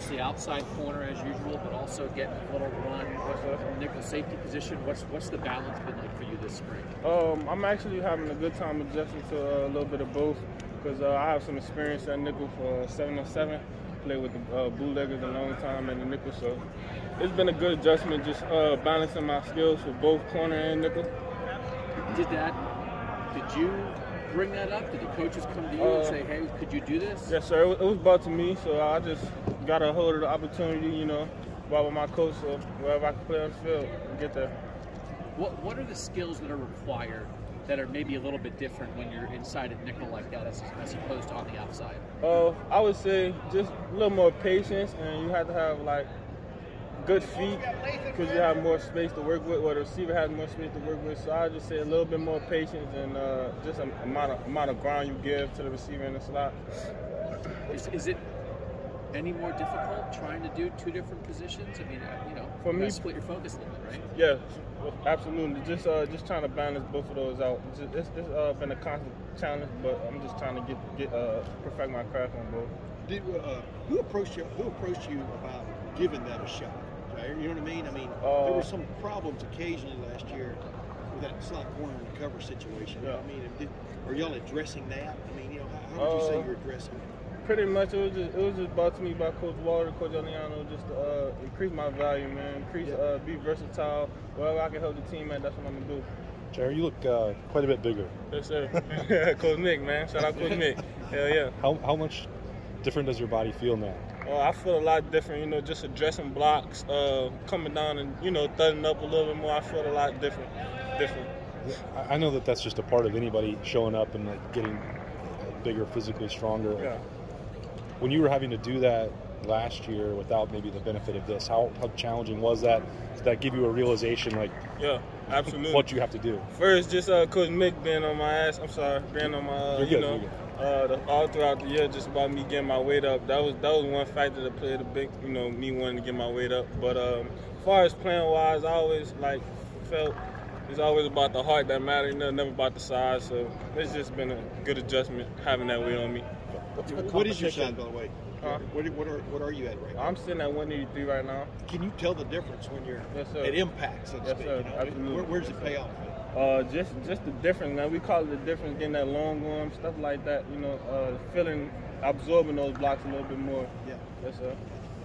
obviously outside corner as usual, but also getting a little run from nickel safety position. What's the balance been like for you this spring? I'm actually having a good time adjusting to a little bit of both because I have some experience at nickel for 7-on-7. Played with the bootleggers a long time in the nickel, so it's been a good adjustment, just balancing my skills for both corner and nickel. Did you bring that up? Did the coaches come to you and say, hey, could you do this? Yes, sir. It was brought to me, so I just got a hold of the opportunity, while with my coach, so wherever I can play on the field, get there. What are the skills that are required that are maybe a little bit different when you're inside at nickel like that as opposed to on the outside? I would say just a little more patience, and you have to have, good feet because you have more space to work with, or the receiver has more space to work with. So I would just say a little bit more patience and just amount of ground you give to the receiver in the slot. Is it any more difficult trying to do two different positions? I mean, for me, split your focus a little bit, right? Yeah, absolutely. Just trying to balance both of those out. It's been a constant challenge, but I'm just trying to get perfect my craft on both. Who approached you about giving that a shot? You know what I mean? There were some problems occasionally last year with that slot corner recover situation. Yeah. Are y'all addressing that? How would you say you're addressing it? Pretty much, it was just brought to me by Coach Walter, Coach Eliano, just to increase my value, man. Be versatile. Wherever I can help the team at, that's what I'm gonna do. Jyaire, you look quite a bit bigger. Yes, sir. Coach Nick, man. Shout out Coach Nick. Hell yeah. How much different does your body feel now? I feel a lot different, just addressing blocks, coming down and, thudding up a little bit more. I feel a lot different. I know that's just a part of anybody showing up and getting bigger, physically stronger. Yeah. When you were having to do that last year without maybe the benefit of this, how challenging was that? Did that give you a realization, yeah, absolutely, what you have to do? First, just Coach Mick being on my ass. I'm sorry, being on my, all throughout the year, just about me getting my weight up. That was one factor that played a big, me wanting to get my weight up. But as far as playing wise, I always felt it's always about the heart that matters, never about the size. So it's just been a good adjustment having that weight on me. What is your size, by the way? What are you at right now? I'm sitting at 183 right now. Can you tell the difference when you're at impact, so to speak? Sir. Absolutely. Where does it pay off? Just the difference, man. We call it the difference, getting that long arm, stuff like that. Absorbing those blocks a little bit more. Yeah. Yes, sir.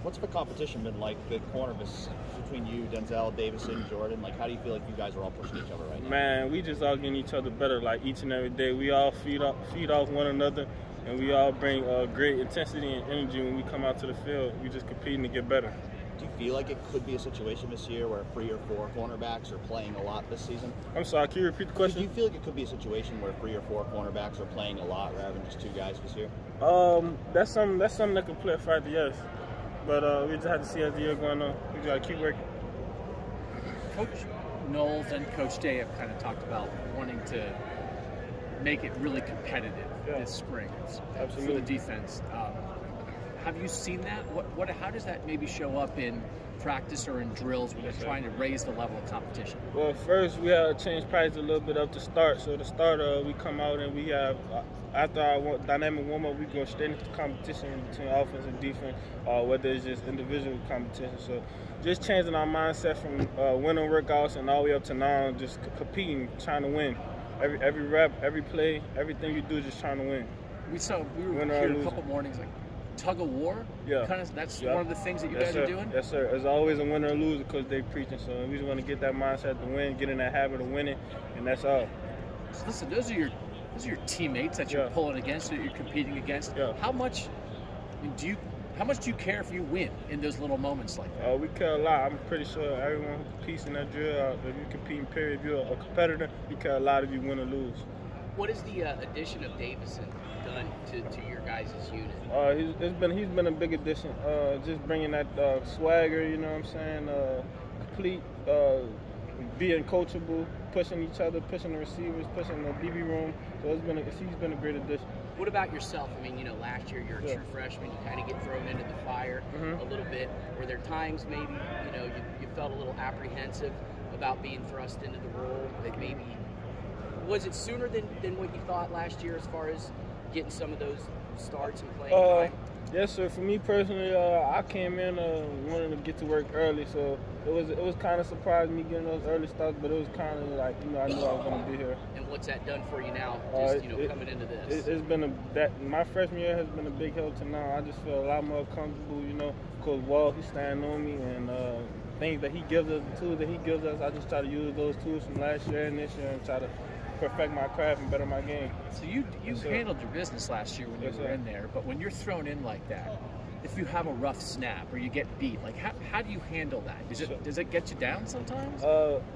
What's the competition been like, the corners between you, Denzel, Davison, Jordan? How do you feel like you guys are all pushing each other right now? Man, we just all getting each other better, each and every day. We all feed off one another, and we all bring great intensity and energy when we come out to the field. We just competing to get better. Do you feel like it could be a situation this year where 3 or 4 cornerbacks are playing a lot this season? I'm sorry, can you repeat the question? Do you feel like it could be a situation where 3 or 4 cornerbacks are playing a lot rather than just 2 guys this year? That's something that could play a factor, yes. But we just have to see as the year going on. We got to keep working. Coach Knowles and Coach Day have kind of talked about wanting to make it really competitive this spring for the defense. Have you seen that? How does that maybe show up in practice or in drills when you're trying to raise the level of competition? Well, first we have to change practice a little bit up to start. So to start, we come out and we have, after our dynamic warm-up, we go straight into competition between offense and defense, whether it's just individual competition. So just changing our mindset from winning workouts and all the way up to now, just competing, trying to win. Every rep, every play, everything you do, just trying to win. We were here a couple mornings, tug of war. Yeah, that's one of the things that you guys are doing. Yes, sir. There's always a winner or loser because they preaching. So we just want to get that mindset to win, get in that habit of winning, and that's all. So listen, those are your teammates that you're pulling against, that you're competing against. Yeah. How much do you care if you win in those little moments like that? We care a lot. I'm pretty sure everyone who competes in that drill, if you competing, period, if you're a competitor, you care a lot if you win or lose. What has the addition of Davison done to your guys' unit? He's been a big addition. Just bringing that swagger, you know what I'm saying? Complete, being coachable, pushing each other, pushing the receivers, pushing the DB room. So he's been a great addition. What about yourself? Last year you're a true freshman. You kind of get thrown into the fire a little bit. Were there times maybe you felt a little apprehensive about being thrust into the role? That maybe was it sooner than what you thought last year as far as getting some of those starts and playing time? Yes, sir. For me personally, I came in wanting to get to work early, so it was kind of surprising me getting those early starts, but it was kind of like, you know, I knew I was going to be here. And what's that done for you now? Just coming into this. It's been my freshman year has been a big help to now. I just feel a lot more comfortable. You know, Coach Walt, he's standing on me, and things that he gives us, the tools that he gives us, I just try to use those tools from last year and this year and try to perfect my craft and better my game. So you handled your business last year when you were in there, but when you're thrown in like that, if you have a rough snap or you get beat, like how do you handle that? Does it get you down sometimes?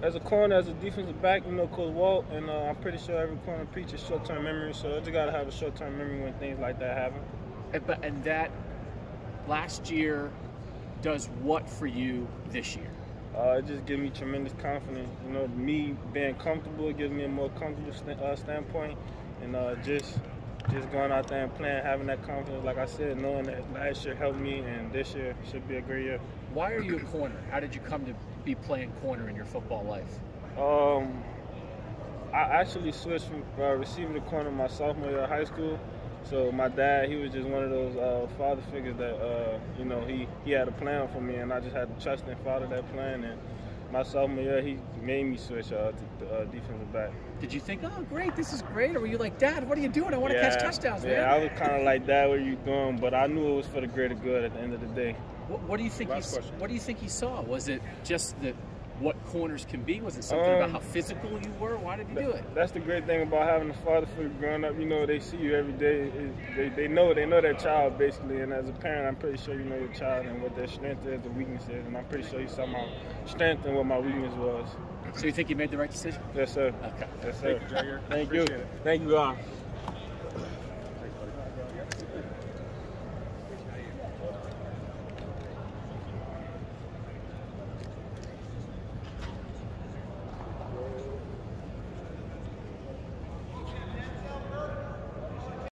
As a corner, as a defensive back, you know, Coach Walt, and I'm pretty sure every corner preaches short-term memory, so I just got to have a short-term memory when things like that happen. And that last year does what for you this year? It just gives me tremendous confidence. You know, me being comfortable, it gives me a more comfortable standpoint, and just going out there and playing, having that confidence, like I said, knowing that last year helped me, and this year should be a great year. Why are you a corner? How did you come to be playing corner in your football life? I actually switched from receiver to corner my sophomore year of high school. So my dad, he was just one of those father figures that, you know, he had a plan for me, and I just had to trust and follow that plan. And my sophomore year, he made me switch to defensive back. Did you think, oh, great, this is great? Or were you like, Dad, what are you doing? I want to catch touchdowns, man. Yeah, I was kind of like, Dad, what are you doing? But I knew it was for the greater good at the end of the day. What do you think? What do you think he saw? Was it just what corners can be? Was it something about how physical you were? Why did he do it? That's the great thing about having a father figure growing up. You know, they see you every day. They know their child, basically. And as a parent, I'm pretty sure you know your child and what their strength is, their weakness is. And I'm pretty sure you saw my strength and what my weakness was. So you think you made the right decision? Yes, sir. Okay. Yes, sir. Thank you, Jyaire. Thank you. Appreciate it. Thank you, all.